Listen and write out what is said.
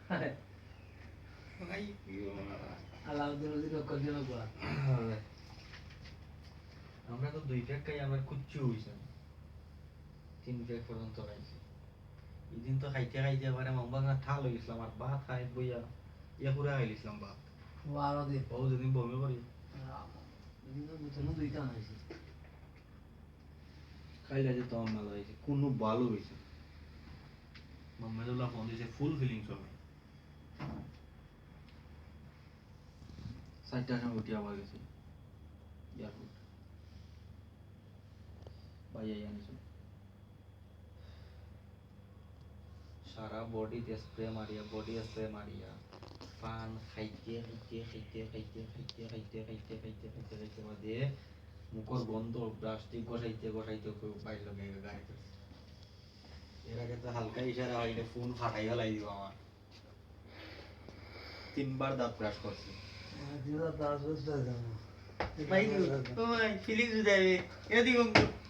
আমরা তো 2 প্যাক খাই, আমার কুচ্ছু হইছে না, 3 প্যাক পর্যন্ত খাইছি। এদিন তো খাইতে খাইতে পারে মাম্বা না ঠাল হয়ে গেছিলাম, আর ভাত খাই বইয়া ইয়া পুরা খাই গেছিলাম ভাত। ও যেদিন বমি করি খাইলে যে তোমার ভালো হয়েছে, কোনো ভালো হয়েছে। মোহাম্মদুল্লাহ ফোন দিয়েছে, ফুল ফিলিংস হবে। 4টার সময় উঠে আবার গেছি এয়ারপোর্ট, ভাইয়া আনিস সারা বডিতে স্প্রে মারিয়া, বডি স্প্রে মারিয়া, পান খাইতে খাইতে খাইতে খাইতে খাইতে খাইতে খাইতে খাইতে খাইতে খাইতে বাদে মুখর গন্ধ ব্রাশ দিয়ে ঘষাইতে ঘষাইতে বাইর লগে গায়ে করছে। এর আগে তো হালকা ইশারা হইলে ফোন ফাটাই ফেলাই দিব আমার। 3বার দাঁত ব্রাশ করছি। ভাই ফিলিংস যাবে এদিকে